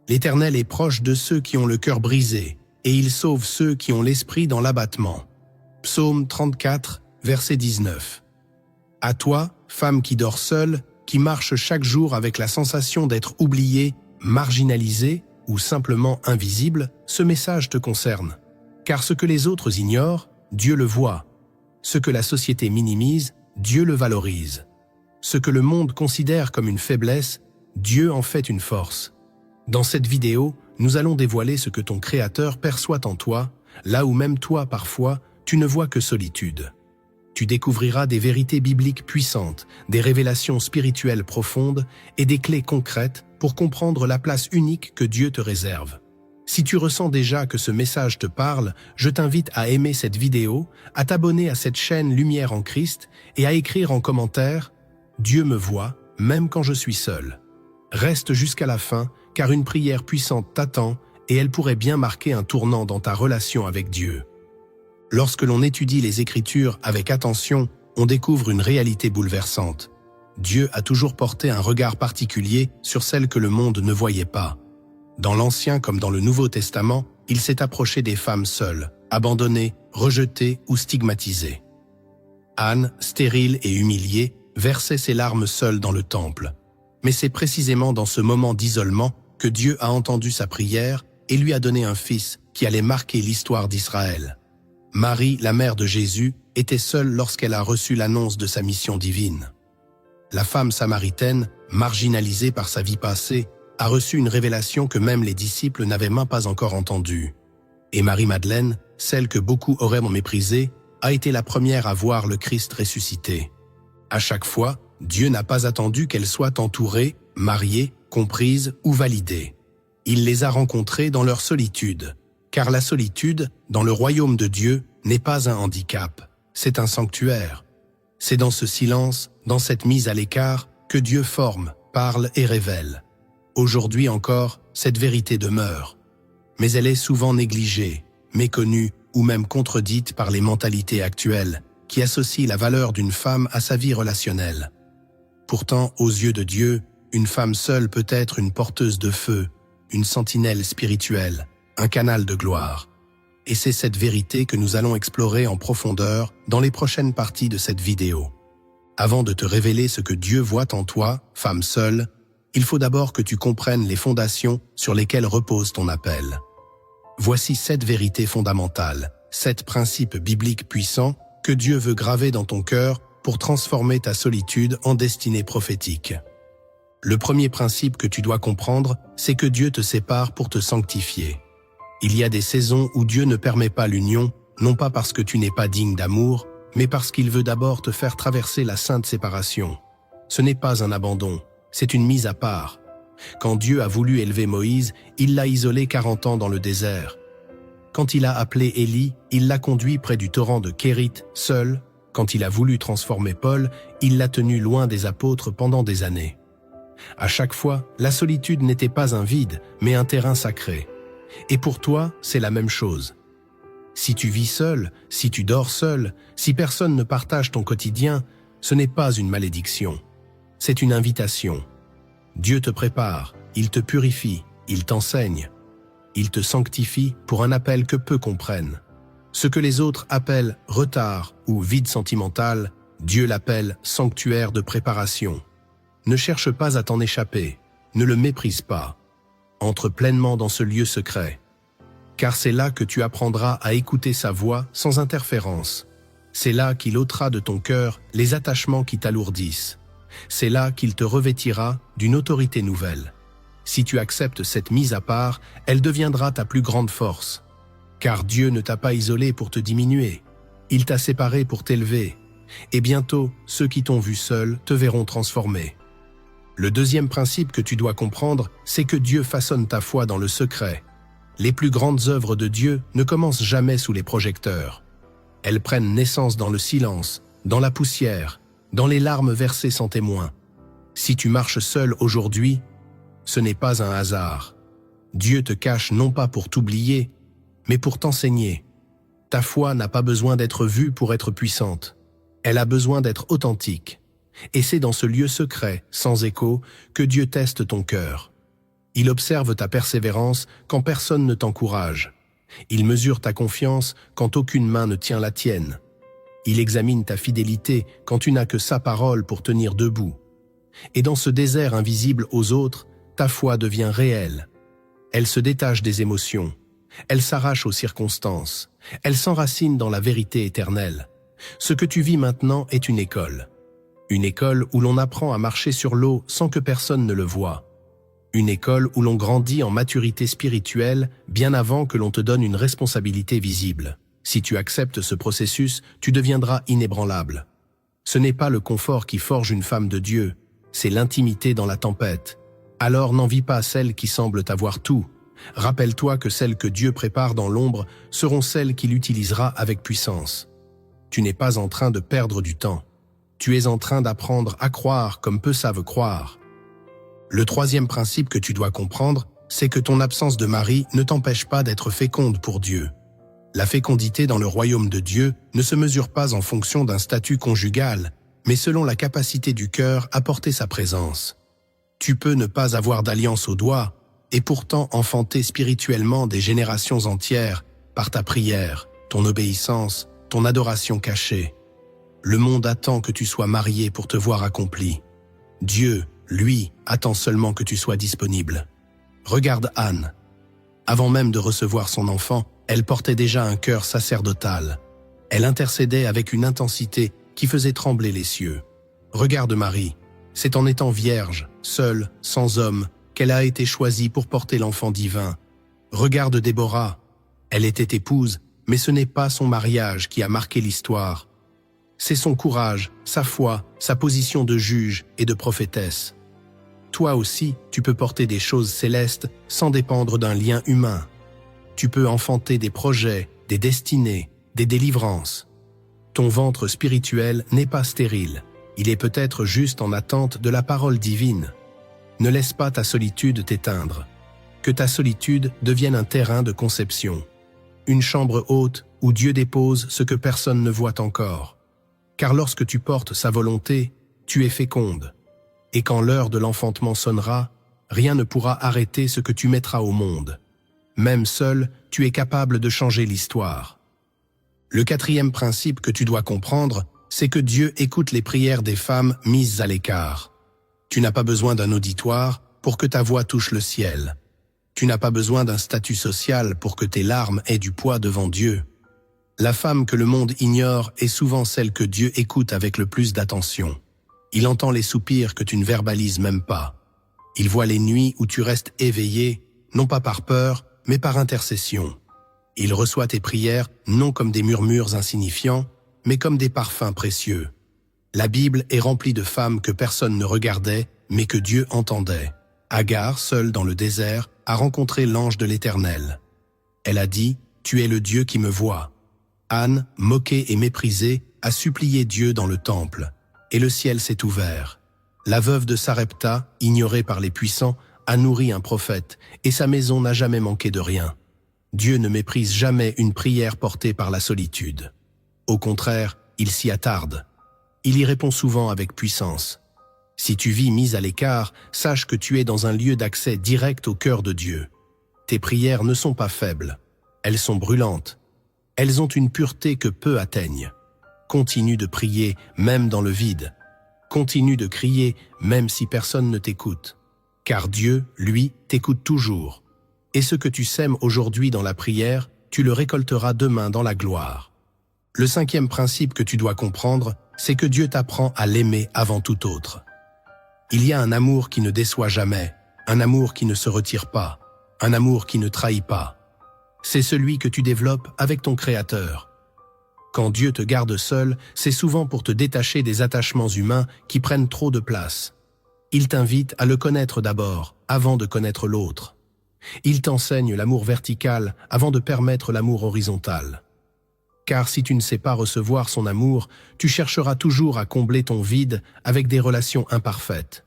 L'Éternel est proche de ceux qui ont le cœur brisé, et il sauve ceux qui ont l'esprit dans l'abattement. Psaume 34, verset 19. À toi, femme qui dort seule, qui marche chaque jour avec la sensation d'être oubliée, marginalisée ou simplement invisible, ce message te concerne. Car ce que les autres ignorent, Dieu le voit. Ce que la société minimise, Dieu le valorise. Ce que le monde considère comme une faiblesse, Dieu en fait une force. Dans cette vidéo, nous allons dévoiler ce que ton Créateur perçoit en toi, là où même toi, parfois, tu ne vois que solitude. Tu découvriras des vérités bibliques puissantes, des révélations spirituelles profondes et des clés concrètes pour comprendre la place unique que Dieu te réserve. Si tu ressens déjà que ce message te parle, je t'invite à aimer cette vidéo, à t'abonner à cette chaîne Lumière en Christ et à écrire en commentaire « Dieu me voit, même quand je suis seul ». Reste jusqu'à la fin, car une prière puissante t'attend et elle pourrait bien marquer un tournant dans ta relation avec Dieu. Lorsque l'on étudie les Écritures avec attention, on découvre une réalité bouleversante. Dieu a toujours porté un regard particulier sur celles que le monde ne voyait pas. Dans l'Ancien comme dans le Nouveau Testament, il s'est approché des femmes seules, abandonnées, rejetées ou stigmatisées. Anne, stérile et humiliée, versait ses larmes seule dans le temple. Mais c'est précisément dans ce moment d'isolement que Dieu a entendu sa prière et lui a donné un fils qui allait marquer l'histoire d'Israël. Marie, la mère de Jésus, était seule lorsqu'elle a reçu l'annonce de sa mission divine. La femme samaritaine, marginalisée par sa vie passée, a reçu une révélation que même les disciples n'avaient même pas encore entendue. Et Marie-Madeleine, celle que beaucoup auraient méprisée, a été la première à voir le Christ ressuscité. À chaque fois, Dieu n'a pas attendu qu'elle soit entourée, mariée, comprise ou validée. Il les a rencontrées dans leur solitude, car la solitude, dans le royaume de Dieu, n'est pas un handicap, c'est un sanctuaire. C'est dans ce silence, dans cette mise à l'écart, que Dieu forme, parle et révèle. Aujourd'hui encore, cette vérité demeure. Mais elle est souvent négligée, méconnue ou même contredite par les mentalités actuelles, qui associent la valeur d'une femme à sa vie relationnelle. Pourtant, aux yeux de Dieu, une femme seule peut être une porteuse de feu, une sentinelle spirituelle, un canal de gloire. Et c'est cette vérité que nous allons explorer en profondeur dans les prochaines parties de cette vidéo. Avant de te révéler ce que Dieu voit en toi, femme seule, il faut d'abord que tu comprennes les fondations sur lesquelles repose ton appel. Voici 7 vérités fondamentales, 7 principes bibliques puissants que Dieu veut graver dans ton cœur pour transformer ta solitude en destinée prophétique. Le premier principe que tu dois comprendre, c'est que Dieu te sépare pour te sanctifier. Il y a des saisons où Dieu ne permet pas l'union, non pas parce que tu n'es pas digne d'amour, mais parce qu'il veut d'abord te faire traverser la sainte séparation. Ce n'est pas un abandon, c'est une mise à part. Quand Dieu a voulu élever Moïse, il l'a isolé 40 ans dans le désert. Quand il a appelé Élie, il l'a conduit près du torrent de Kérit, seul. Quand il a voulu transformer Paul, il l'a tenu loin des apôtres pendant des années. À chaque fois, la solitude n'était pas un vide, mais un terrain sacré. Et pour toi, c'est la même chose. Si tu vis seul, si tu dors seul, si personne ne partage ton quotidien, ce n'est pas une malédiction. C'est une invitation. Dieu te prépare, il te purifie, il t'enseigne. Il te sanctifie pour un appel que peu comprennent. Ce que les autres appellent retard ou vide sentimental, Dieu l'appelle sanctuaire de préparation. Ne cherche pas à t'en échapper, ne le méprise pas. Entre pleinement dans ce lieu secret. Car c'est là que tu apprendras à écouter sa voix sans interférence. C'est là qu'il ôtera de ton cœur les attachements qui t'alourdissent. C'est là qu'il te revêtira d'une autorité nouvelle. Si tu acceptes cette mise à part, elle deviendra ta plus grande force. Car Dieu ne t'a pas isolé pour te diminuer. Il t'a séparé pour t'élever. Et bientôt, ceux qui t'ont vu seul te verront transformé. Le deuxième principe que tu dois comprendre, c'est que Dieu façonne ta foi dans le secret. Les plus grandes œuvres de Dieu ne commencent jamais sous les projecteurs. Elles prennent naissance dans le silence, dans la poussière, dans les larmes versées sans témoin. Si tu marches seul aujourd'hui, ce n'est pas un hasard. Dieu te cache non pas pour t'oublier, mais pour t'enseigner. Ta foi n'a pas besoin d'être vue pour être puissante. Elle a besoin d'être authentique. Et c'est dans ce lieu secret, sans écho, que Dieu teste ton cœur. Il observe ta persévérance quand personne ne t'encourage. Il mesure ta confiance quand aucune main ne tient la tienne. Il examine ta fidélité quand tu n'as que sa parole pour tenir debout. Et dans ce désert invisible aux autres, ta foi devient réelle. Elle se détache des émotions. Elle s'arrache aux circonstances. Elle s'enracine dans la vérité éternelle. Ce que tu vis maintenant est une école. Une école où l'on apprend à marcher sur l'eau sans que personne ne le voie. Une école où l'on grandit en maturité spirituelle bien avant que l'on te donne une responsabilité visible. Si tu acceptes ce processus, tu deviendras inébranlable. Ce n'est pas le confort qui forge une femme de Dieu, c'est l'intimité dans la tempête. Alors n'envie pas celles qui semblent avoir tout. Rappelle-toi que celles que Dieu prépare dans l'ombre seront celles qu'il utilisera avec puissance. Tu n'es pas en train de perdre du temps. Tu es en train d'apprendre à croire comme peu savent croire. Le troisième principe que tu dois comprendre, c'est que ton absence de mari ne t'empêche pas d'être féconde pour Dieu. La fécondité dans le royaume de Dieu ne se mesure pas en fonction d'un statut conjugal, mais selon la capacité du cœur à porter sa présence. Tu peux ne pas avoir d'alliance au doigt, et pourtant enfanter spirituellement des générations entières par ta prière, ton obéissance, ton adoration cachée. Le monde attend que tu sois marié pour te voir accompli. Dieu, lui, attend seulement que tu sois disponible. Regarde Anne. Avant même de recevoir son enfant, elle portait déjà un cœur sacerdotal. Elle intercédait avec une intensité qui faisait trembler les cieux. Regarde Marie. C'est en étant vierge, seule, sans homme, qu'elle a été choisie pour porter l'enfant divin. Regarde Déborah. Elle était épouse, mais ce n'est pas son mariage qui a marqué l'histoire. C'est son courage, sa foi, sa position de juge et de prophétesse. Toi aussi, tu peux porter des choses célestes sans dépendre d'un lien humain. Tu peux enfanter des projets, des destinées, des délivrances. Ton ventre spirituel n'est pas stérile. Il est peut-être juste en attente de la parole divine. Ne laisse pas ta solitude t'éteindre. Que ta solitude devienne un terrain de conception. Une chambre haute où Dieu dépose ce que personne ne voit encore. Car lorsque tu portes sa volonté, tu es féconde. Et quand l'heure de l'enfantement sonnera, rien ne pourra arrêter ce que tu mettras au monde. Même seul, tu es capable de changer l'histoire. Le quatrième principe que tu dois comprendre, c'est que Dieu écoute les prières des femmes mises à l'écart. Tu n'as pas besoin d'un auditoire pour que ta voix touche le ciel. Tu n'as pas besoin d'un statut social pour que tes larmes aient du poids devant Dieu. La femme que le monde ignore est souvent celle que Dieu écoute avec le plus d'attention. Il entend les soupirs que tu ne verbalises même pas. Il voit les nuits où tu restes éveillé, non pas par peur, mais par intercession. Il reçoit tes prières non comme des murmures insignifiants, mais comme des parfums précieux. La Bible est remplie de femmes que personne ne regardait, mais que Dieu entendait. Agar, seule dans le désert, a rencontré l'ange de l'Éternel. Elle a dit « Tu es le Dieu qui me voit ». Anne, moquée et méprisée, a supplié Dieu dans le temple, et le ciel s'est ouvert. La veuve de Sarepta, ignorée par les puissants, a nourri un prophète, et sa maison n'a jamais manqué de rien. Dieu ne méprise jamais une prière portée par la solitude. Au contraire, il s'y attarde. Il y répond souvent avec puissance. Si tu vis mise à l'écart, sache que tu es dans un lieu d'accès direct au cœur de Dieu. Tes prières ne sont pas faibles. Elles sont brûlantes. Elles ont une pureté que peu atteignent. Continue de prier, même dans le vide. Continue de crier, même si personne ne t'écoute. Car Dieu, lui, t'écoute toujours. Et ce que tu sèmes aujourd'hui dans la prière, tu le récolteras demain dans la gloire. Le cinquième principe que tu dois comprendre, c'est que Dieu t'apprend à l'aimer avant tout autre. Il y a un amour qui ne déçoit jamais, un amour qui ne se retire pas, un amour qui ne trahit pas. C'est celui que tu développes avec ton Créateur. Quand Dieu te garde seul, c'est souvent pour te détacher des attachements humains qui prennent trop de place. Il t'invite à le connaître d'abord, avant de connaître l'autre. Il t'enseigne l'amour vertical avant de permettre l'amour horizontal. Car si tu ne sais pas recevoir son amour, tu chercheras toujours à combler ton vide avec des relations imparfaites.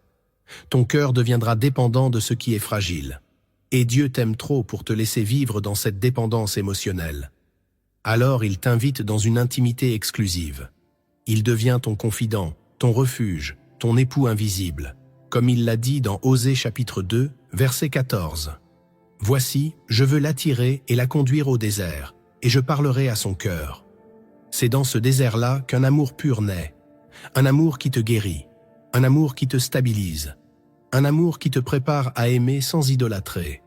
Ton cœur deviendra dépendant de ce qui est fragile. Et Dieu t'aime trop pour te laisser vivre dans cette dépendance émotionnelle. Alors il t'invite dans une intimité exclusive. Il devient ton confident, ton refuge, ton époux invisible. Comme il l'a dit dans Osée chapitre 2, verset 14. Voici, je veux l'attirer et la conduire au désert, et je parlerai à son cœur. C'est dans ce désert-là qu'un amour pur naît, un amour qui te guérit, un amour qui te stabilise, un amour qui te prépare à aimer sans idolâtrer.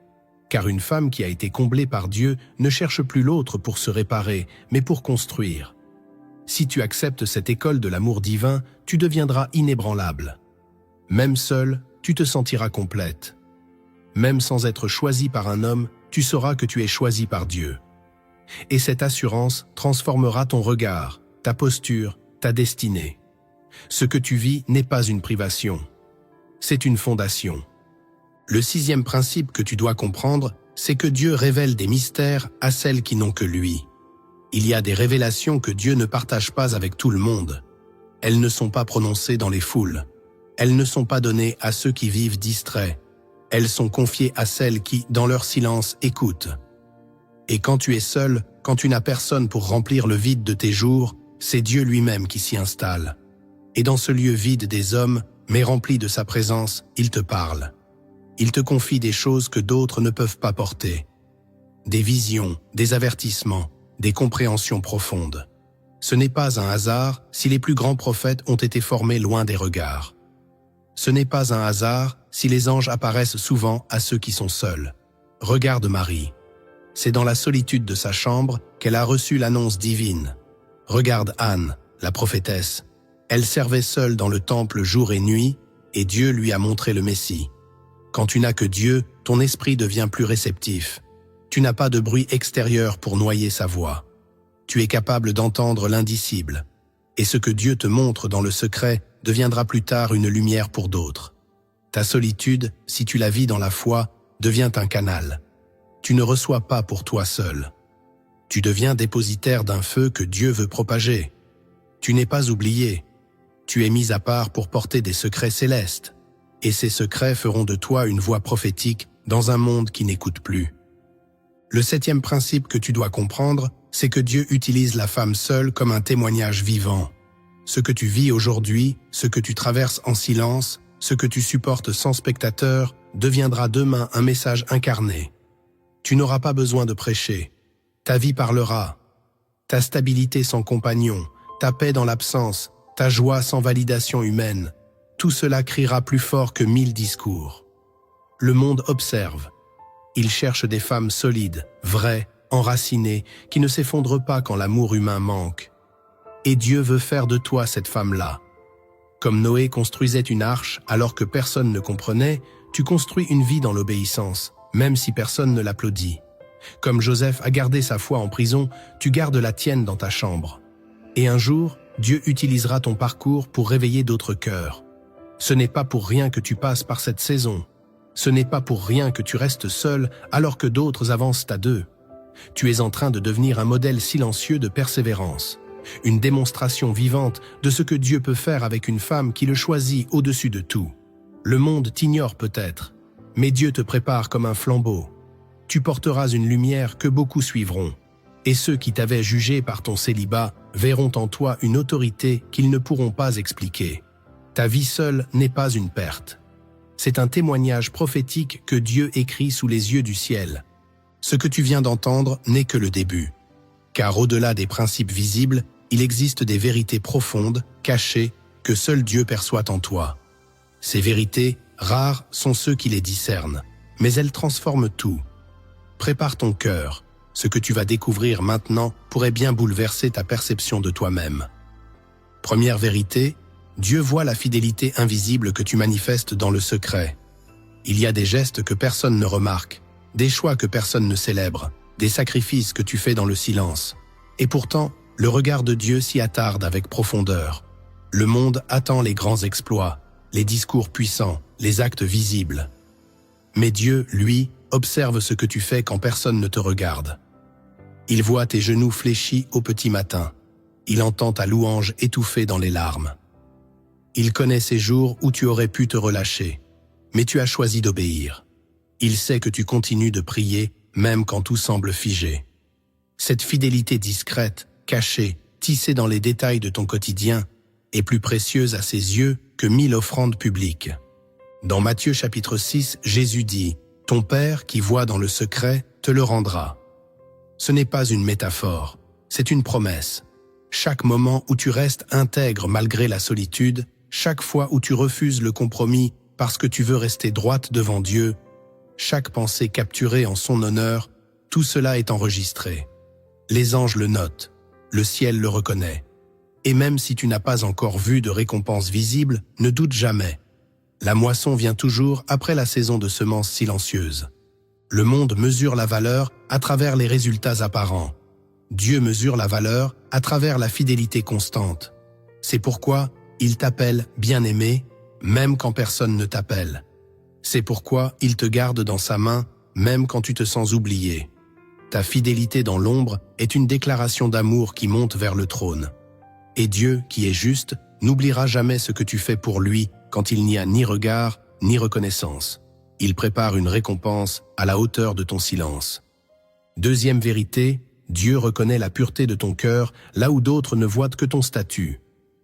Car une femme qui a été comblée par Dieu ne cherche plus l'autre pour se réparer, mais pour construire. Si tu acceptes cette école de l'amour divin, tu deviendras inébranlable. Même seule, tu te sentiras complète. Même sans être choisi par un homme, tu sauras que tu es choisi par Dieu. Et cette assurance transformera ton regard, ta posture, ta destinée. Ce que tu vis n'est pas une privation. C'est une fondation. Le 6e principe que tu dois comprendre, c'est que Dieu révèle des mystères à celles qui n'ont que lui. Il y a des révélations que Dieu ne partage pas avec tout le monde. Elles ne sont pas prononcées dans les foules. Elles ne sont pas données à ceux qui vivent distraits. Elles sont confiées à celles qui, dans leur silence, écoutent. Et quand tu es seul, quand tu n'as personne pour remplir le vide de tes jours, c'est Dieu lui-même qui s'y installe. Et dans ce lieu vide des hommes, mais rempli de sa présence, il te parle. Il te confie des choses que d'autres ne peuvent pas porter. Des visions, des avertissements, des compréhensions profondes. Ce n'est pas un hasard si les plus grands prophètes ont été formés loin des regards. Ce n'est pas un hasard si les anges apparaissent souvent à ceux qui sont seuls. Regarde Marie. C'est dans la solitude de sa chambre qu'elle a reçu l'annonce divine. Regarde Anne, la prophétesse. Elle servait seule dans le temple jour et nuit, et Dieu lui a montré le Messie. Quand tu n'as que Dieu, ton esprit devient plus réceptif. Tu n'as pas de bruit extérieur pour noyer sa voix. Tu es capable d'entendre l'indicible. Et ce que Dieu te montre dans le secret deviendra plus tard une lumière pour d'autres. Ta solitude, si tu la vis dans la foi, devient un canal. Tu ne reçois pas pour toi seul. Tu deviens dépositaire d'un feu que Dieu veut propager. Tu n'es pas oublié. Tu es mis à part pour porter des secrets célestes. Et ces secrets feront de toi une voix prophétique dans un monde qui n'écoute plus. Le 7e principe que tu dois comprendre, c'est que Dieu utilise la femme seule comme un témoignage vivant. Ce que tu vis aujourd'hui, ce que tu traverses en silence, ce que tu supportes sans spectateur, deviendra demain un message incarné. Tu n'auras pas besoin de prêcher. Ta vie parlera. Ta stabilité sans compagnon, ta paix dans l'absence, ta joie sans validation humaine, tout cela criera plus fort que 1000 discours. Le monde observe. Il cherche des femmes solides, vraies, enracinées, qui ne s'effondrent pas quand l'amour humain manque. Et Dieu veut faire de toi cette femme-là. Comme Noé construisait une arche alors que personne ne comprenait, tu construis une vie dans l'obéissance, même si personne ne l'applaudit. Comme Joseph a gardé sa foi en prison, tu gardes la tienne dans ta chambre. Et un jour, Dieu utilisera ton parcours pour réveiller d'autres cœurs. Ce n'est pas pour rien que tu passes par cette saison. Ce n'est pas pour rien que tu restes seul alors que d'autres avancent à deux. Tu es en train de devenir un modèle silencieux de persévérance. Une démonstration vivante de ce que Dieu peut faire avec une femme qui le choisit au-dessus de tout. Le monde t'ignore peut-être, mais Dieu te prépare comme un flambeau. Tu porteras une lumière que beaucoup suivront. Et ceux qui t'avaient jugé par ton célibat verront en toi une autorité qu'ils ne pourront pas expliquer. Ta vie seule n'est pas une perte. C'est un témoignage prophétique que Dieu écrit sous les yeux du ciel. Ce que tu viens d'entendre n'est que le début. Car au-delà des principes visibles, il existe des vérités profondes, cachées, que seul Dieu perçoit en toi. Ces vérités, rares, sont ceux qui les discernent, mais elles transforment tout. Prépare ton cœur. Ce que tu vas découvrir maintenant pourrait bien bouleverser ta perception de toi-même. Première vérité, Dieu voit la fidélité invisible que tu manifestes dans le secret. Il y a des gestes que personne ne remarque, des choix que personne ne célèbre, des sacrifices que tu fais dans le silence. Et pourtant, le regard de Dieu s'y attarde avec profondeur. Le monde attend les grands exploits, les discours puissants, les actes visibles. Mais Dieu, lui, observe ce que tu fais quand personne ne te regarde. Il voit tes genoux fléchis au petit matin. Il entend ta louange étouffée dans les larmes. Il connaît ces jours où tu aurais pu te relâcher, mais tu as choisi d'obéir. Il sait que tu continues de prier, même quand tout semble figé. Cette fidélité discrète, cachée, tissée dans les détails de ton quotidien, est plus précieuse à ses yeux que 1000 offrandes publiques. Dans Matthieu chapitre 6, Jésus dit « Ton Père qui voit dans le secret te le rendra ». Ce n'est pas une métaphore, c'est une promesse. Chaque moment où tu restes intègre malgré la solitude, chaque fois où tu refuses le compromis parce que tu veux rester droite devant Dieu, chaque pensée capturée en son honneur, tout cela est enregistré. Les anges le notent, le ciel le reconnaît. Et même si tu n'as pas encore vu de récompense visible, ne doute jamais. La moisson vient toujours après la saison de semences silencieuses. Le monde mesure la valeur à travers les résultats apparents. Dieu mesure la valeur à travers la fidélité constante. C'est pourquoi il t'appelle bien-aimé, même quand personne ne t'appelle. C'est pourquoi il te garde dans sa main, même quand tu te sens oublié. Ta fidélité dans l'ombre est une déclaration d'amour qui monte vers le trône. Et Dieu, qui est juste, n'oubliera jamais ce que tu fais pour lui quand il n'y a ni regard, ni reconnaissance. Il prépare une récompense à la hauteur de ton silence. Deuxième vérité, Dieu reconnaît la pureté de ton cœur là où d'autres ne voient que ton statut.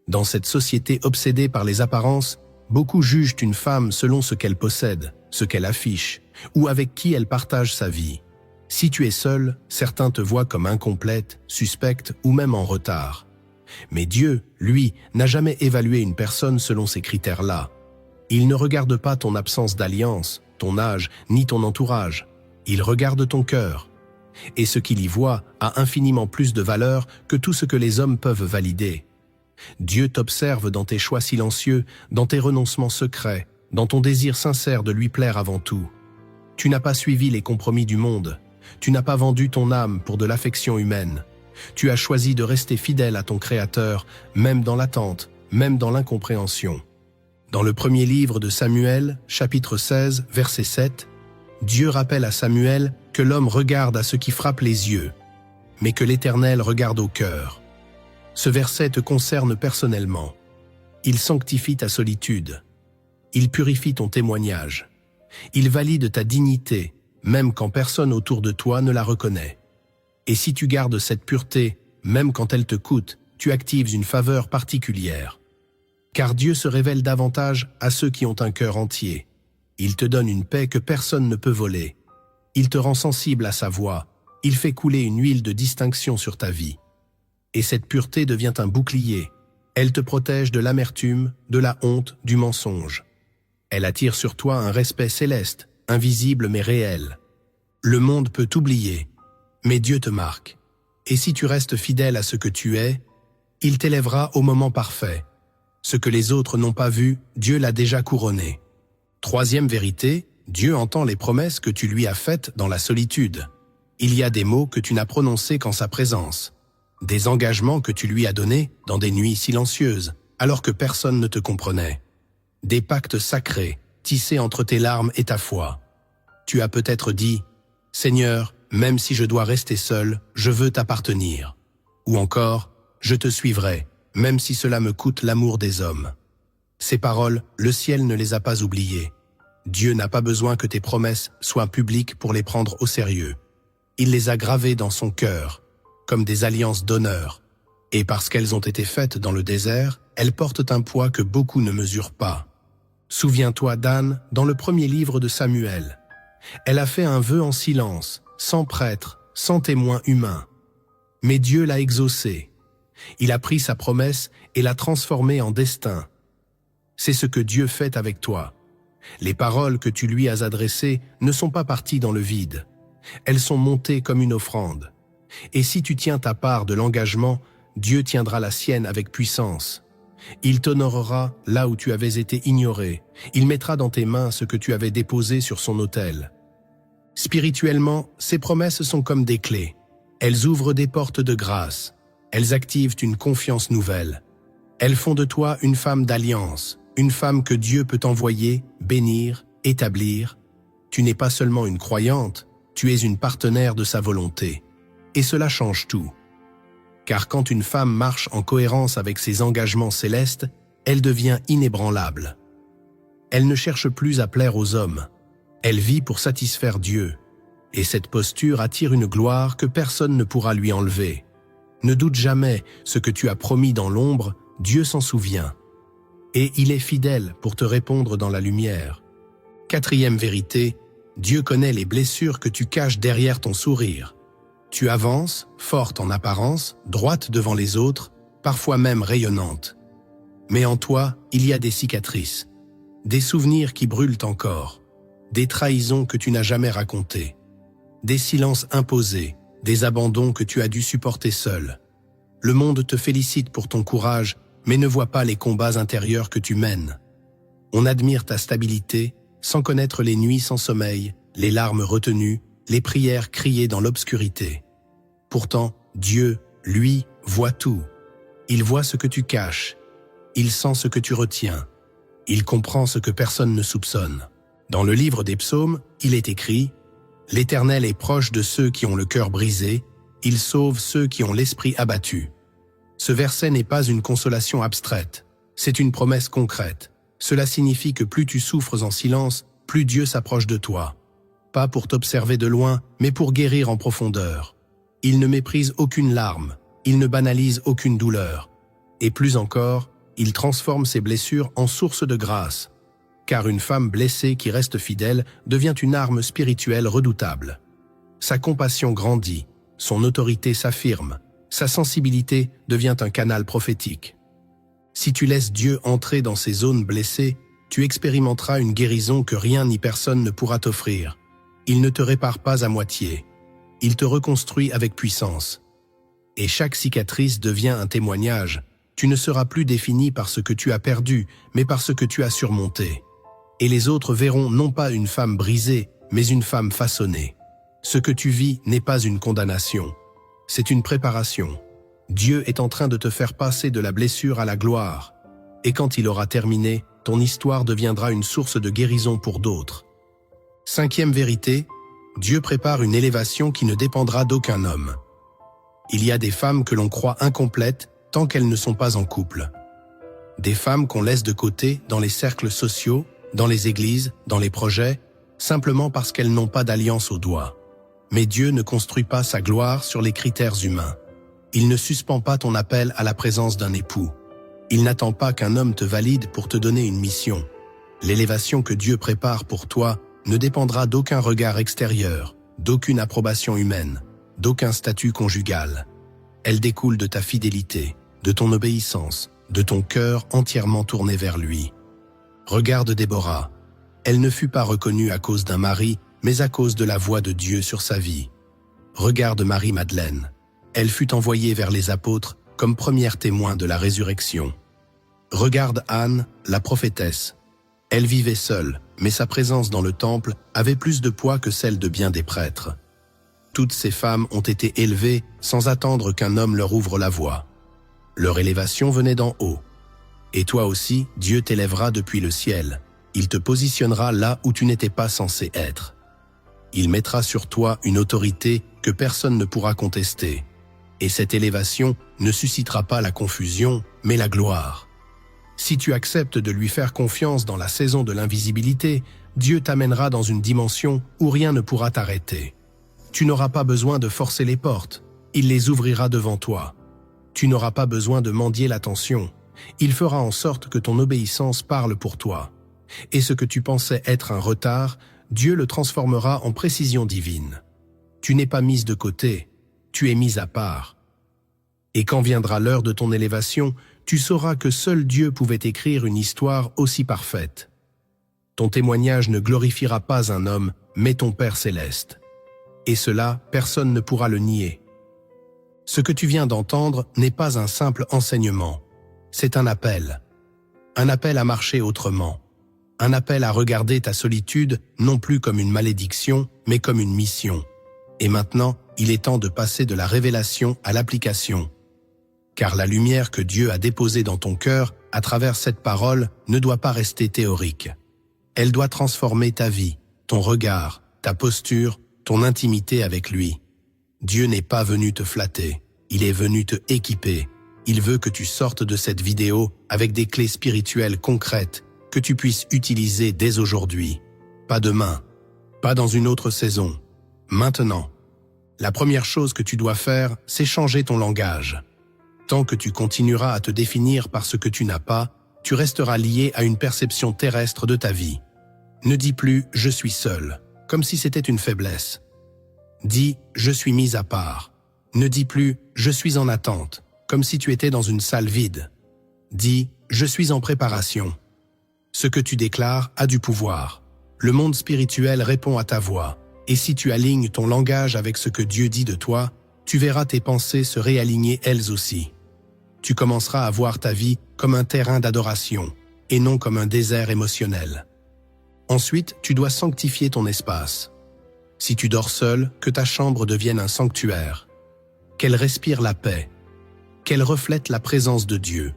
Dans cette société obsédée par les apparences, beaucoup jugent une femme selon ce qu'elle possède, ce qu'elle affiche, ou avec qui elle partage sa vie. Si tu es seul, certains te voient comme incomplète, suspecte ou même en retard. Mais Dieu, lui, n'a jamais évalué une personne selon ces critères-là. Il ne regarde pas ton absence d'alliance, ton âge, ni ton entourage. Il regarde ton cœur. Et ce qu'il y voit a infiniment plus de valeur que tout ce que les hommes peuvent valider. Dieu t'observe dans tes choix silencieux, dans tes renoncements secrets, dans ton désir sincère de lui plaire avant tout. Tu n'as pas suivi les compromis du monde. Tu n'as pas vendu ton âme pour de l'affection humaine. Tu as choisi de rester fidèle à ton Créateur, même dans l'attente, même dans l'incompréhension. Dans le premier livre de Samuel, chapitre 16, verset 7, Dieu rappelle à Samuel que l'homme regarde à ce qui frappe les yeux, mais que l'Éternel regarde au cœur. Ce verset te concerne personnellement. Il sanctifie ta solitude. Il purifie ton témoignage. Il valide ta dignité, même quand personne autour de toi ne la reconnaît. Et si tu gardes cette pureté, même quand elle te coûte, tu actives une faveur particulière. Car Dieu se révèle davantage à ceux qui ont un cœur entier. Il te donne une paix que personne ne peut voler. Il te rend sensible à sa voix. Il fait couler une huile de distinction sur ta vie. Et cette pureté devient un bouclier. Elle te protège de l'amertume, de la honte, du mensonge. Elle attire sur toi un respect céleste, invisible mais réel. Le monde peut t'oublier, mais Dieu te marque. Et si tu restes fidèle à ce que tu es, il t'élèvera au moment parfait. Ce que les autres n'ont pas vu, Dieu l'a déjà couronné. Troisième vérité, Dieu entend les promesses que tu lui as faites dans la solitude. Il y a des mots que tu n'as prononcés qu'en sa présence. Des engagements que tu lui as donnés dans des nuits silencieuses, alors que personne ne te comprenait. Des pactes sacrés, tissés entre tes larmes et ta foi. Tu as peut-être dit « Seigneur, même si je dois rester seul, je veux t'appartenir. » Ou encore « Je te suivrai, même si cela me coûte l'amour des hommes. » Ces paroles, le ciel ne les a pas oubliées. Dieu n'a pas besoin que tes promesses soient publiques pour les prendre au sérieux. Il les a gravées dans son cœur, comme des alliances d'honneur. Et parce qu'elles ont été faites dans le désert, elles portent un poids que beaucoup ne mesurent pas. Souviens-toi d'Anne dans le premier livre de Samuel. Elle a fait un vœu en silence, sans prêtre, sans témoin humain. Mais Dieu l'a exaucé. Il a pris sa promesse et l'a transformée en destin. C'est ce que Dieu fait avec toi. Les paroles que tu lui as adressées ne sont pas parties dans le vide. Elles sont montées comme une offrande. Et si tu tiens ta part de l'engagement, Dieu tiendra la sienne avec puissance. Il t'honorera là où tu avais été ignoré. Il mettra dans tes mains ce que tu avais déposé sur son autel. Spirituellement, ces promesses sont comme des clés. Elles ouvrent des portes de grâce. Elles activent une confiance nouvelle. Elles font de toi une femme d'alliance, une femme que Dieu peut envoyer, bénir, établir. Tu n'es pas seulement une croyante, tu es une partenaire de sa volonté. Et cela change tout. Car quand une femme marche en cohérence avec ses engagements célestes, elle devient inébranlable. Elle ne cherche plus à plaire aux hommes. Elle vit pour satisfaire Dieu. Et cette posture attire une gloire que personne ne pourra lui enlever. Ne doute jamais, ce que tu as promis dans l'ombre, Dieu s'en souvient. Et il est fidèle pour te répondre dans la lumière. Quatrième vérité, Dieu connaît les blessures que tu caches derrière ton sourire. Tu avances, forte en apparence, droite devant les autres, parfois même rayonnante. Mais en toi, il y a des cicatrices, des souvenirs qui brûlent encore, des trahisons que tu n'as jamais racontées, des silences imposés, des abandons que tu as dû supporter seul. Le monde te félicite pour ton courage, mais ne voit pas les combats intérieurs que tu mènes. On admire ta stabilité, sans connaître les nuits sans sommeil, les larmes retenues, les prières criées dans l'obscurité. Pourtant, Dieu, lui, voit tout. Il voit ce que tu caches. Il sent ce que tu retiens. Il comprend ce que personne ne soupçonne. Dans le livre des psaumes, il est écrit « L'Éternel est proche de ceux qui ont le cœur brisé, il sauve ceux qui ont l'esprit abattu. » Ce verset n'est pas une consolation abstraite, c'est une promesse concrète. Cela signifie que plus tu souffres en silence, plus Dieu s'approche de toi. Pas pour t'observer de loin, mais pour guérir en profondeur. Il ne méprise aucune larme, il ne banalise aucune douleur. Et plus encore, il transforme ses blessures en source de grâce. Car une femme blessée qui reste fidèle devient une arme spirituelle redoutable. Sa compassion grandit, son autorité s'affirme, sa sensibilité devient un canal prophétique. Si tu laisses Dieu entrer dans ces zones blessées, tu expérimenteras une guérison que rien ni personne ne pourra t'offrir. Il ne te répare pas à moitié. Il te reconstruit avec puissance. Et chaque cicatrice devient un témoignage. Tu ne seras plus défini par ce que tu as perdu, mais par ce que tu as surmonté. Et les autres verront non pas une femme brisée, mais une femme façonnée. Ce que tu vis n'est pas une condamnation. C'est une préparation. Dieu est en train de te faire passer de la blessure à la gloire. Et quand il aura terminé, ton histoire deviendra une source de guérison pour d'autres. Cinquième vérité, Dieu prépare une élévation qui ne dépendra d'aucun homme. Il y a des femmes que l'on croit incomplètes tant qu'elles ne sont pas en couple. Des femmes qu'on laisse de côté dans les cercles sociaux, dans les églises, dans les projets, simplement parce qu'elles n'ont pas d'alliance au doigt. Mais Dieu ne construit pas sa gloire sur les critères humains. Il ne suspend pas ton appel à la présence d'un époux. Il n'attend pas qu'un homme te valide pour te donner une mission. L'élévation que Dieu prépare pour toi ne dépendra d'aucun regard extérieur, d'aucune approbation humaine, d'aucun statut conjugal. Elle découle de ta fidélité, de ton obéissance, de ton cœur entièrement tourné vers lui. Regarde Déborah. Elle ne fut pas reconnue à cause d'un mari, mais à cause de la voix de Dieu sur sa vie. Regarde Marie-Madeleine. Elle fut envoyée vers les apôtres comme première témoin de la résurrection. Regarde Anne, la prophétesse. Elle vivait seule, mais sa présence dans le temple avait plus de poids que celle de bien des prêtres. Toutes ces femmes ont été élevées sans attendre qu'un homme leur ouvre la voie. Leur élévation venait d'en haut. Et toi aussi, Dieu t'élèvera depuis le ciel. Il te positionnera là où tu n'étais pas censé être. Il mettra sur toi une autorité que personne ne pourra contester. Et cette élévation ne suscitera pas la confusion, mais la gloire. Si tu acceptes de lui faire confiance dans la saison de l'invisibilité, Dieu t'amènera dans une dimension où rien ne pourra t'arrêter. Tu n'auras pas besoin de forcer les portes, il les ouvrira devant toi. Tu n'auras pas besoin de mendier l'attention, il fera en sorte que ton obéissance parle pour toi. Et ce que tu pensais être un retard, Dieu le transformera en précision divine. Tu n'es pas mise de côté, tu es mise à part. Et quand viendra l'heure de ton élévation, tu sauras que seul Dieu pouvait écrire une histoire aussi parfaite. Ton témoignage ne glorifiera pas un homme, mais ton Père céleste. Et cela, personne ne pourra le nier. Ce que tu viens d'entendre n'est pas un simple enseignement. C'est un appel. Un appel à marcher autrement. Un appel à regarder ta solitude non plus comme une malédiction, mais comme une mission. Et maintenant, il est temps de passer de la révélation à l'application. Car la lumière que Dieu a déposée dans ton cœur, à travers cette parole, ne doit pas rester théorique. Elle doit transformer ta vie, ton regard, ta posture, ton intimité avec lui. Dieu n'est pas venu te flatter, il est venu te équiper. Il veut que tu sortes de cette vidéo avec des clés spirituelles concrètes que tu puisses utiliser dès aujourd'hui. Pas demain, pas dans une autre saison. Maintenant. La première chose que tu dois faire, c'est changer ton langage. Tant que tu continueras à te définir par ce que tu n'as pas, tu resteras lié à une perception terrestre de ta vie. Ne dis plus « je suis seul », comme si c'était une faiblesse. Dis « je suis mise à part ». Ne dis plus « je suis en attente », comme si tu étais dans une salle vide. Dis « je suis en préparation ». Ce que tu déclares a du pouvoir. Le monde spirituel répond à ta voix. Et si tu alignes ton langage avec ce que Dieu dit de toi, tu verras tes pensées se réaligner elles aussi. Tu commenceras à voir ta vie comme un terrain d'adoration et non comme un désert émotionnel. Ensuite, tu dois sanctifier ton espace. Si tu dors seul, que ta chambre devienne un sanctuaire. Qu'elle respire la paix. Qu'elle reflète la présence de Dieu.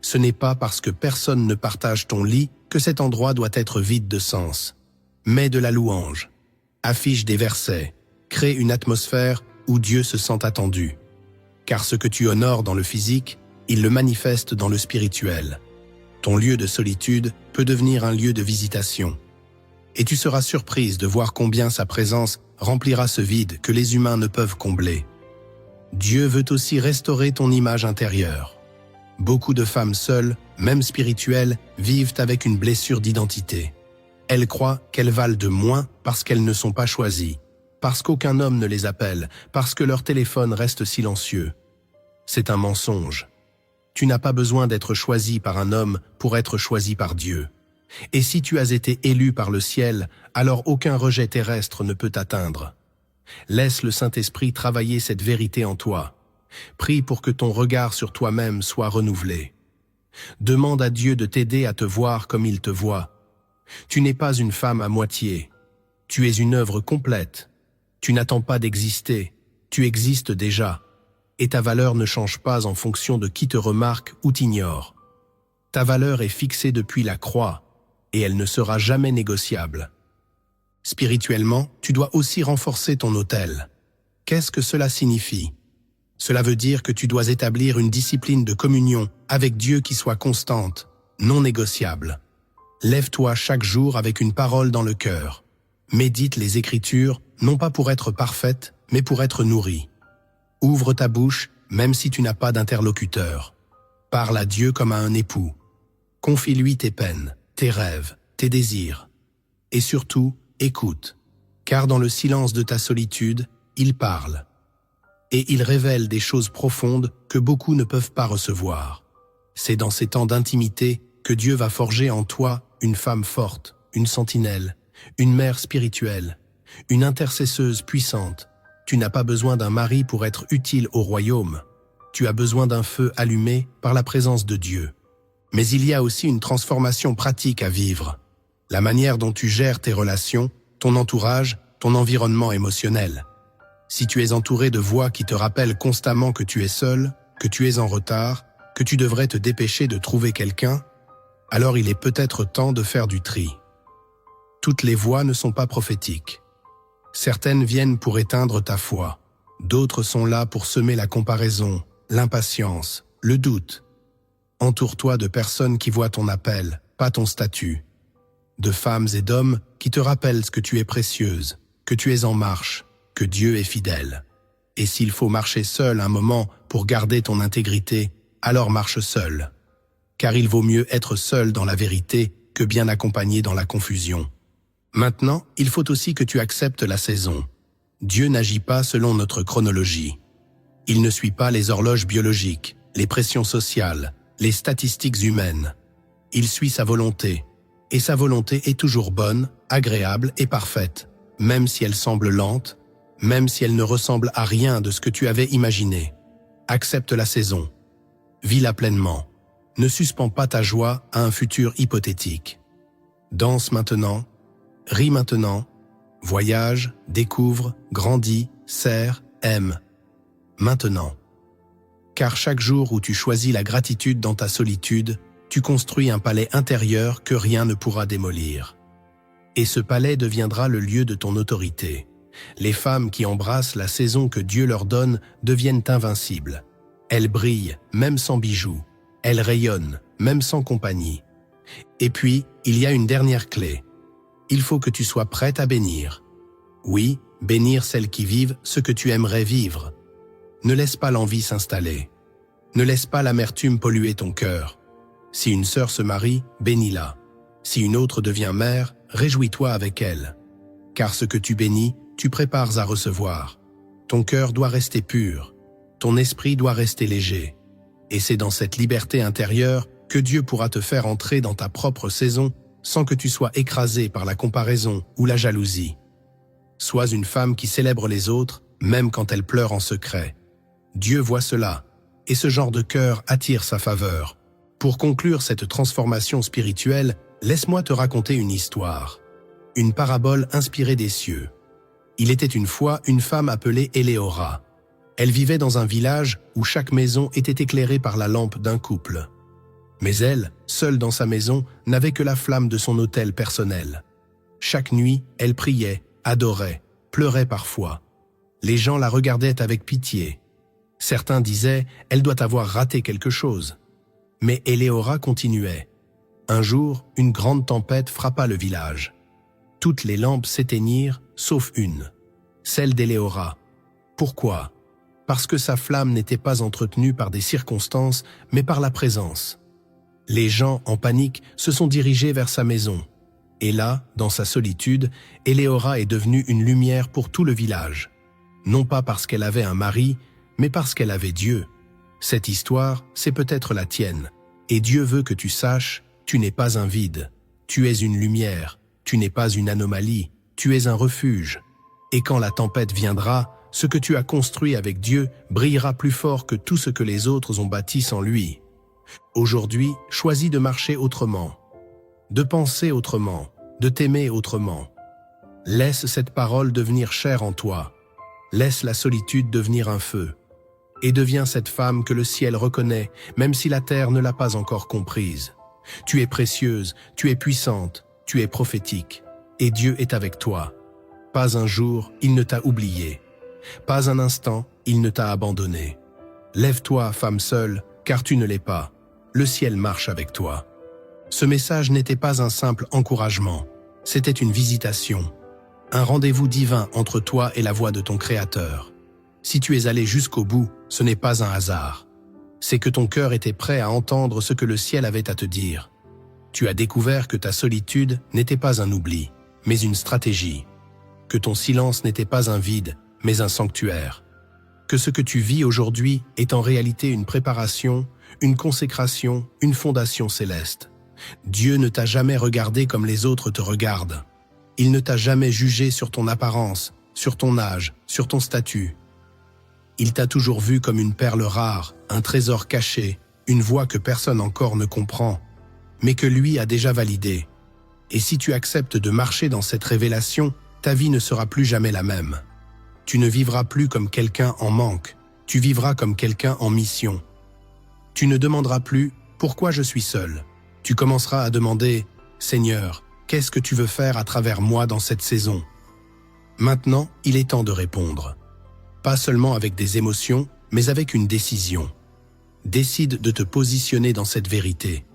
Ce n'est pas parce que personne ne partage ton lit que cet endroit doit être vide de sens. Mets de la louange. Affiche des versets. Crée une atmosphère où Dieu se sent attendu. Car ce que tu honores dans le physique, il le manifeste dans le spirituel. Ton lieu de solitude peut devenir un lieu de visitation. Et tu seras surprise de voir combien sa présence remplira ce vide que les humains ne peuvent combler. Dieu veut aussi restaurer ton image intérieure. Beaucoup de femmes seules, même spirituelles, vivent avec une blessure d'identité. Elles croient qu'elles valent de moins parce qu'elles ne sont pas choisies, parce qu'aucun homme ne les appelle, parce que leur téléphone reste silencieux. C'est un mensonge. Tu n'as pas besoin d'être choisi par un homme pour être choisi par Dieu. Et si tu as été élu par le ciel, alors aucun rejet terrestre ne peut t'atteindre. Laisse le Saint-Esprit travailler cette vérité en toi. Prie pour que ton regard sur toi-même soit renouvelé. Demande à Dieu de t'aider à te voir comme il te voit. Tu n'es pas une femme à moitié. Tu es une œuvre complète. Tu n'attends pas d'exister. Tu existes déjà. Et ta valeur ne change pas en fonction de qui te remarque ou t'ignore. Ta valeur est fixée depuis la croix, et elle ne sera jamais négociable. Spirituellement, tu dois aussi renforcer ton autel. Qu'est-ce que cela signifie? Cela veut dire que tu dois établir une discipline de communion avec Dieu qui soit constante, non négociable. Lève-toi chaque jour avec une parole dans le cœur. Médite les Écritures, non pas pour être parfaite, mais pour être nourrie. Ouvre ta bouche, même si tu n'as pas d'interlocuteur. Parle à Dieu comme à un époux. Confie-lui tes peines, tes rêves, tes désirs. Et surtout, écoute, car dans le silence de ta solitude, il parle. Et il révèle des choses profondes que beaucoup ne peuvent pas recevoir. C'est dans ces temps d'intimité que Dieu va forger en toi une femme forte, une sentinelle, une mère spirituelle, une intercesseuse puissante. Tu n'as pas besoin d'un mari pour être utile au royaume. Tu as besoin d'un feu allumé par la présence de Dieu. Mais il y a aussi une transformation pratique à vivre. La manière dont tu gères tes relations, ton entourage, ton environnement émotionnel. Si tu es entouré de voix qui te rappellent constamment que tu es seul, que tu es en retard, que tu devrais te dépêcher de trouver quelqu'un, alors il est peut-être temps de faire du tri. Toutes les voix ne sont pas prophétiques. Certaines viennent pour éteindre ta foi. D'autres sont là pour semer la comparaison, l'impatience, le doute. Entoure-toi de personnes qui voient ton appel, pas ton statut. De femmes et d'hommes qui te rappellent que tu es précieuse, que tu es en marche, que Dieu est fidèle. Et s'il faut marcher seul un moment pour garder ton intégrité, alors marche seul. Car il vaut mieux être seul dans la vérité que bien accompagné dans la confusion. Maintenant, il faut aussi que tu acceptes la saison. Dieu n'agit pas selon notre chronologie. Il ne suit pas les horloges biologiques, les pressions sociales, les statistiques humaines. Il suit sa volonté. Et sa volonté est toujours bonne, agréable et parfaite, même si elle semble lente, même si elle ne ressemble à rien de ce que tu avais imaginé. Accepte la saison. Vis-la pleinement. Ne suspends pas ta joie à un futur hypothétique. Danse maintenant. Ris maintenant, voyage, découvre, grandis, sers, aime. Maintenant. Car chaque jour où tu choisis la gratitude dans ta solitude, tu construis un palais intérieur que rien ne pourra démolir. Et ce palais deviendra le lieu de ton autorité. Les femmes qui embrassent la saison que Dieu leur donne deviennent invincibles. Elles brillent, même sans bijoux. Elles rayonnent, même sans compagnie. Et puis, il y a une dernière clé. Il faut que tu sois prête à bénir. Oui, bénir celles qui vivent ce que tu aimerais vivre. Ne laisse pas l'envie s'installer. Ne laisse pas l'amertume polluer ton cœur. Si une sœur se marie, bénis-la. Si une autre devient mère, réjouis-toi avec elle. Car ce que tu bénis, tu prépares à recevoir. Ton cœur doit rester pur, ton esprit doit rester léger. Et c'est dans cette liberté intérieure que Dieu pourra te faire entrer dans ta propre saison sans que tu sois écrasé par la comparaison ou la jalousie. Sois une femme qui célèbre les autres, même quand elles pleurent en secret. Dieu voit cela, et ce genre de cœur attire sa faveur. Pour conclure cette transformation spirituelle, laisse-moi te raconter une histoire. Une parabole inspirée des cieux. Il était une fois une femme appelée Éléora. Elle vivait dans un village où chaque maison était éclairée par la lampe d'un couple. Mais elle, seule dans sa maison, n'avait que la flamme de son autel personnel. Chaque nuit, elle priait, adorait, pleurait parfois. Les gens la regardaient avec pitié. Certains disaient « elle doit avoir raté quelque chose ». Mais Éléora continuait. Un jour, une grande tempête frappa le village. Toutes les lampes s'éteignirent, sauf une, celle d'Éléora. Pourquoi? Parce que sa flamme n'était pas entretenue par des circonstances, mais par la présence. Les gens, en panique, se sont dirigés vers sa maison. Et là, dans sa solitude, Éléora est devenue une lumière pour tout le village. Non pas parce qu'elle avait un mari, mais parce qu'elle avait Dieu. Cette histoire, c'est peut-être la tienne. Et Dieu veut que tu saches, tu n'es pas un vide. Tu es une lumière. Tu n'es pas une anomalie. Tu es un refuge. Et quand la tempête viendra, ce que tu as construit avec Dieu brillera plus fort que tout ce que les autres ont bâti sans lui. Aujourd'hui, choisis de marcher autrement, de penser autrement, de t'aimer autrement. Laisse cette parole devenir chère en toi. Laisse la solitude devenir un feu. Et deviens cette femme que le ciel reconnaît, même si la terre ne l'a pas encore comprise. Tu es précieuse, tu es puissante, tu es prophétique. Et Dieu est avec toi. Pas un jour, il ne t'a oublié. Pas un instant, il ne t'a abandonné. Lève-toi, femme seule, car tu ne l'es pas. Le ciel marche avec toi. Ce message n'était pas un simple encouragement, c'était une visitation. Un rendez-vous divin entre toi et la voix de ton Créateur. Si tu es allé jusqu'au bout, ce n'est pas un hasard. C'est que ton cœur était prêt à entendre ce que le ciel avait à te dire. Tu as découvert que ta solitude n'était pas un oubli, mais une stratégie. Que ton silence n'était pas un vide, mais un sanctuaire. Que ce que tu vis aujourd'hui est en réalité une préparation, une consécration, une fondation céleste. Dieu ne t'a jamais regardé comme les autres te regardent. Il ne t'a jamais jugé sur ton apparence, sur ton âge, sur ton statut. Il t'a toujours vu comme une perle rare, un trésor caché, une voix que personne encore ne comprend, mais que lui a déjà validée. Et si tu acceptes de marcher dans cette révélation, ta vie ne sera plus jamais la même. Tu ne vivras plus comme quelqu'un en manque, tu vivras comme quelqu'un en mission. Tu ne demanderas plus « Pourquoi je suis seul ?» Tu commenceras à demander « Seigneur, qu'est-ce que tu veux faire à travers moi dans cette saison ?» Maintenant, il est temps de répondre. Pas seulement avec des émotions, mais avec une décision. Décide de te positionner dans cette vérité.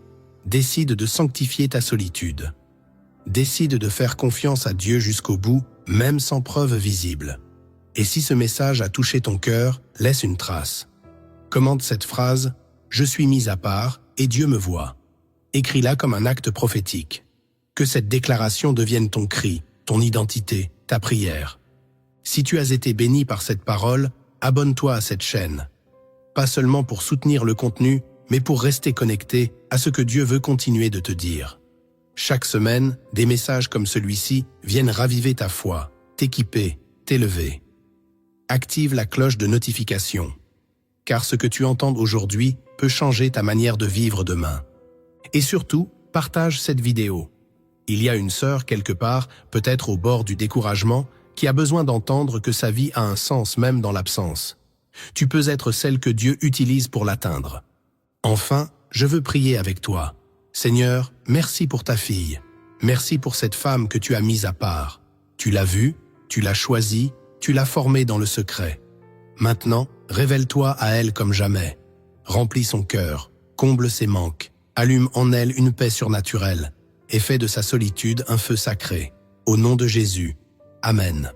Décide de sanctifier ta solitude. Décide de faire confiance à Dieu jusqu'au bout, même sans preuve visible. Et si ce message a touché ton cœur, laisse une trace. Commente cette phrase « Je suis mis à part et Dieu me voit ». Écris-la comme un acte prophétique. Que cette déclaration devienne ton cri, ton identité, ta prière. Si tu as été béni par cette parole, abonne-toi à cette chaîne. Pas seulement pour soutenir le contenu, mais pour rester connecté à ce que Dieu veut continuer de te dire. Chaque semaine, des messages comme celui-ci viennent raviver ta foi, t'équiper, t'élever. Active la cloche de notification, car ce que tu entends aujourd'hui peut changer ta manière de vivre demain. Et surtout, partage cette vidéo. Il y a une sœur quelque part, peut-être au bord du découragement, qui a besoin d'entendre que sa vie a un sens même dans l'absence. Tu peux être celle que Dieu utilise pour l'atteindre. Enfin, je veux prier avec toi. Seigneur, merci pour ta fille. Merci pour cette femme que tu as mise à part. Tu l'as vue, tu l'as choisie, tu l'as formée dans le secret. Maintenant, révèle-toi à elle comme jamais. Remplis son cœur, comble ses manques, allume en elle une paix surnaturelle et fais de sa solitude un feu sacré. Au nom de Jésus. Amen.